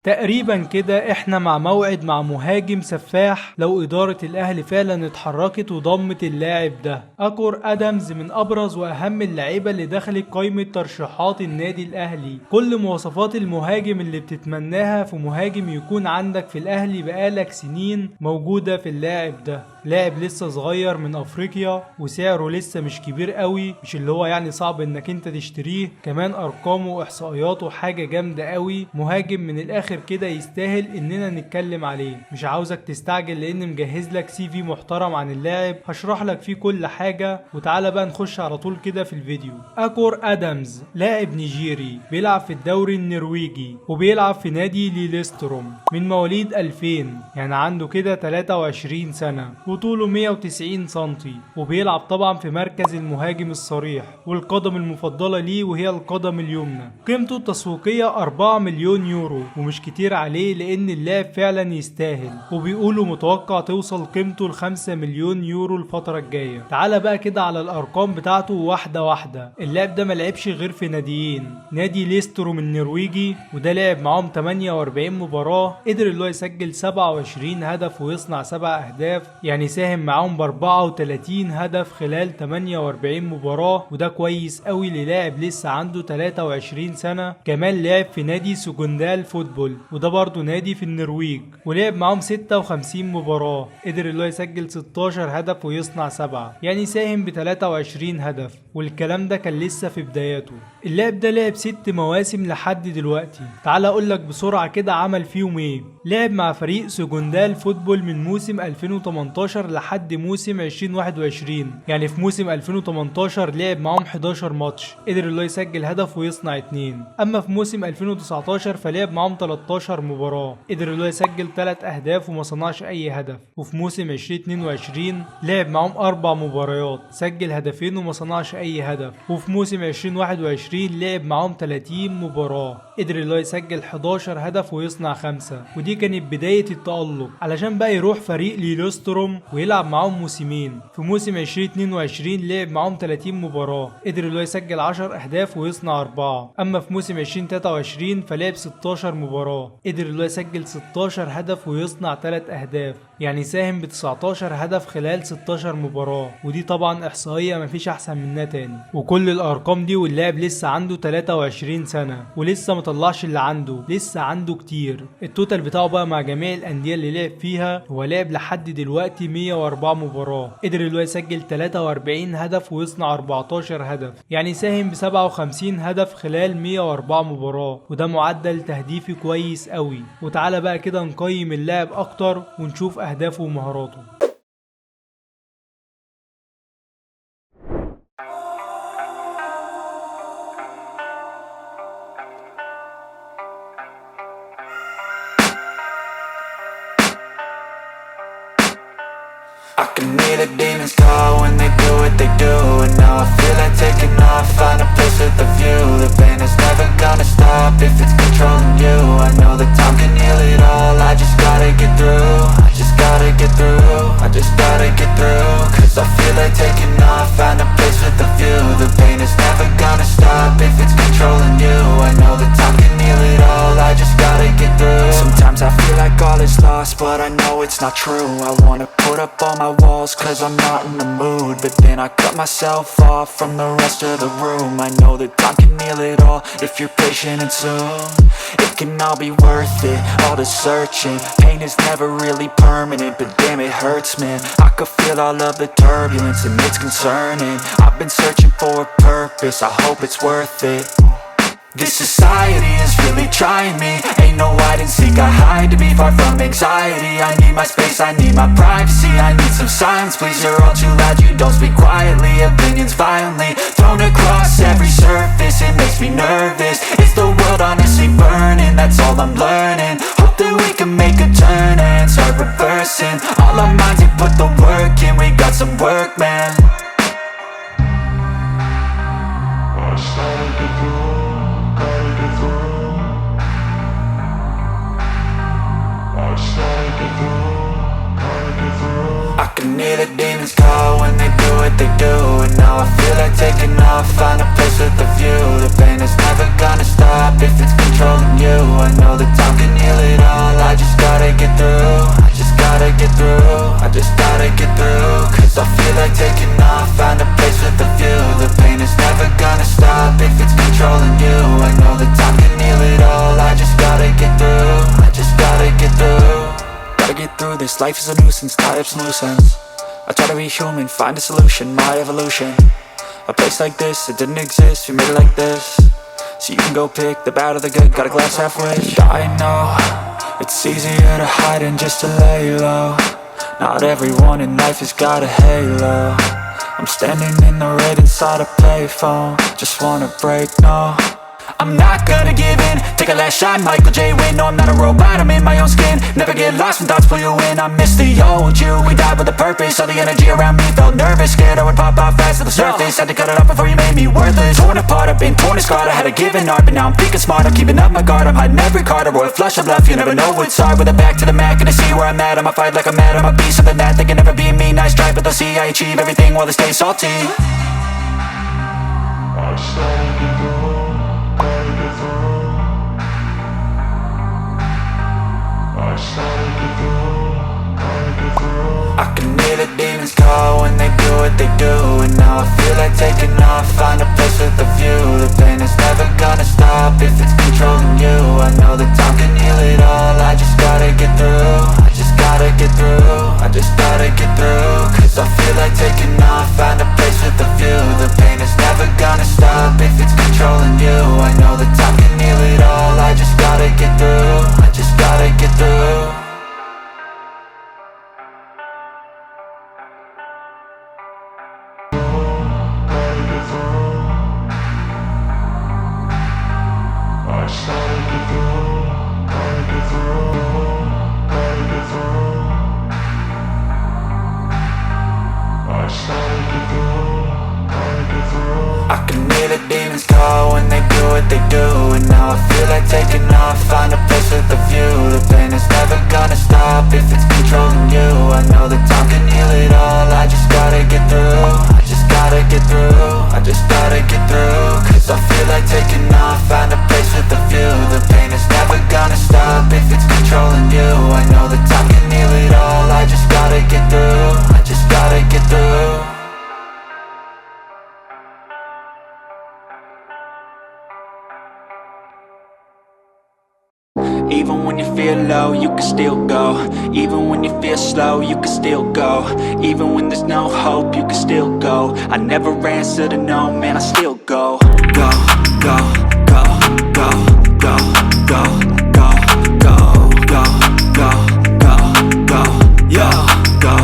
تقريبا كده احنا مع موعد مع مهاجم سفاح لو إدارة الأهلي فعلا اتحركت وضمت اللاعب ده. أكور أدمز من أبرز وأهم اللعيبة اللي دخلت قائمة ترشيحات النادي الأهلي. كل مواصفات المهاجم اللي بتتمناها في مهاجم يكون عندك في الأهلي بقالك سنين موجودة في اللاعب ده. لاعب لسه صغير من أفريقيا وسعره لسه مش كبير قوي، مش اللي هو يعني صعب انك انت تشتريه. كمان أرقامه وإحصائياته حاجة جامدة قوي. مهاجم من الآخر كده يستاهل اننا نتكلم عليه. مش عاوزك تستعجل لان مجهز لك سي في محترم عن اللاعب، هشرح لك فيه كل حاجة. وتعالى بقى نخش على طول كده في الفيديو. أكور أدمز لاعب نيجيري بيلعب في الدوري النرويجي وبيلعب في نادي ليلستروم، من مواليد 2000، يعني عنده كده 23 سنة، وطوله 190 سنتي، وبيلعب طبعا في مركز المهاجم الصريح، والقدم المفضلة ليه وهي القدم اليمنى. قيمته التسويقية 4 مليون يورو، ومش كتير عليه لان اللاعب فعلا يستاهل، وبيقولوا متوقع توصل قيمته ل 5 مليون يورو الفترة الجاية. تعالى بقى كده على الارقام بتاعته واحدة واحدة. اللاعب ده ملعبش غير في ناديين، نادي ليستروم النرويجي وده لعب معاهم 48 مباراة، قدر اللي هو يسجل 27 هدف ويصنع 7 اهداف، يعني ساهم معاهم ب 34 هدف خلال 48 مباراة، وده كويس قوي للاعب لسه عنده 23 سنة. كمان لعب في نادي سوجوندال فوتبول وده برضه نادي في النرويج، ولعب معاهم 56 مباراة، قدر اللي هو يسجل 16 هدف ويصنع 7، يعني ساهم ب 23 هدف، والكلام ده كان لسه في بداياته. اللاعب ده لعب 6 مواسم لحد دلوقتي. تعال اقول لك بسرعة كده عمل فيهم ايه. لعب مع فريق سوجوندال فوتبول من موسم 2018 لحد موسم 2021، يعني في موسم 2018 لعب معاهم 11 ماتش، قدر اللي هو يسجل هدف ويصنع 2. اما في موسم 2019 فلعب معاهم 13 مباراة، قدر اللي هو يسجل 3 اهداف وما صنعش اي هدف. وفي موسم 2022 لعب معاهم 4 مباريات، سجل هدفين وما صنعش اي هدف. وفي موسم 2021 لعب معاهم 30 مباراة، قدر اللي هو يسجل 11 هدف ويصنع 5. ودي كانت بداية التألق علشان بقى يروح فريق ليلوستروم ويلعب معاهم موسمين. في موسم 2022 لعب معاهم 30 مباراة، قدر اللي هو يسجل 10 اهداف ويصنع 4. اما في موسم 2023 فلعب 16 مباراة، قدر اللي هو يسجل 16 هدف ويصنع 3 اهداف، يعني ساهم ب 19 هدف خلال 16 مباراة، ودي طبعا احصائية مفيش احسن منها تاني. وكل الارقام دي واللاعب لسه عنده 23 سنة ولسه مطلعش اللي عنده، لسه عنده كتير. التوتال بتاعه بقى مع جميع الاندية اللي لعب فيها، هو لعب لحد دلوقتي 104 مباراة، قدر اللي هو يسجل 43 هدف ويصنع 14 هدف، يعني ساهم ب 57 هدف خلال 104 مباراة، وده معدل تهديفي كويس قوي. وتعالى بقى كده نقيم اللاعب اكتر ونشوف اهدافه ومهاراته. I can hear the demons call when they do what they do. And now I feel like taking off, find a place with a view. The pain is never gonna stop if it's controlling you. I know that time can heal it all, I just gotta get through. I just gotta get through, I just gotta get through. Cause I feel like taking off, find a place with a view. The pain is never gonna stop if it's controlling you. I know that time can heal it all, I just gotta get through. Sometimes I feel like all is lost, but I know it's not true. I wanna put up all my walls cause I'm not in the mood, but then I cut myself off from the rest of the room. I know that time can heal it all if you're patient and soon it can all be worth it, all the searching. Pain is never really permanent, but damn it hurts, man. I could feel all of the turbulence and it's concerning. I've been searching for a purpose, I hope it's worth it. This society is really trying me. Ain't no hide and seek, I hide to be far from anxiety. I need my space, I need my privacy. I need some silence, please, you're all too loud. You don't speak quietly, opinions violently thrown across every surface. It makes me nervous, it's the world honestly burning. That's all I'm learning, hope that we can make a turn and start reversing. All our minds, we put the work in, we got some work, man. I can hear the demons call when they do what they do. And now I feel like taking off, find a place with a view. The pain is never gonna stop if it's controlling you. I know that time can heal it all, I just gotta get through. I just gotta get through, I just gotta get through. Cause I feel like taking off, find a place with a view. The pain is never gonna stop if it's controlling you. I know that time can heal it all, I just gotta get through. I just gotta get through. Gotta get through this, life is a nuisance, tie up some loose ends. I try to be human, find a solution, my evolution. A place like this, it didn't exist, we made it like this. So you can go pick the bad or the good, got a glass halfway. I know, it's easier to hide than just to lay low. Not everyone in life has got a halo. I'm standing in the red inside a payphone, just wanna break, no. I'm not gonna give in, take a last shot, Michael J. Win. No, I'm not a robot, I'm in my own skin. Never get lost when thoughts pull you in. I miss the old you, we died with a purpose. All the energy around me felt nervous, scared I would pop off fast to the surface. Had to cut it off before you made me worthless. Torn apart, I've been torn and scarred. I had a given art, but now I'm thinking smart. I'm keeping up my guard, I'm hiding every card. A royal flush of love, you never know what's hard. With a back to the mat, gonna see where I'm at. I'ma fight like I'm mad, I'ma be something that they can never be me. Nice try, but they'll see I achieve everything while they stay salty. I just gotta get through, gotta get through. I just gotta get through, gotta get through. I can hear the demons call when they do what they do. And now I feel like taking off, find a place with a view. The pain is never gonna stop if it's controlling you. I know that time can heal it all, I just gotta get through. I just gotta get through, I just gotta get through. Cause I feel like taking off, find a place with a view. The pain is never gonna stop if it's controlling you. I know that time can heal it all, I just gotta get through. I just gotta get through. I can hear the demons call when they do what they do. And now I feel like taking off, find a place with a view. The pain is never gonna stop if it's controlling you. I know that time can heal it all, I just gotta get through. I just gotta get through, I just gotta get through. Cause I feel like taking off, find a place with a view. The pain is never gonna stop if it's controlling you. I know that time can heal it all, I just gotta get through. I just gotta get through. Even when you feel low, you can still go. Even when you feel slow, you can still go. Even when there's no hope, you can still go. I never answer to no, man, I still go. Go, go, go, go, go, go.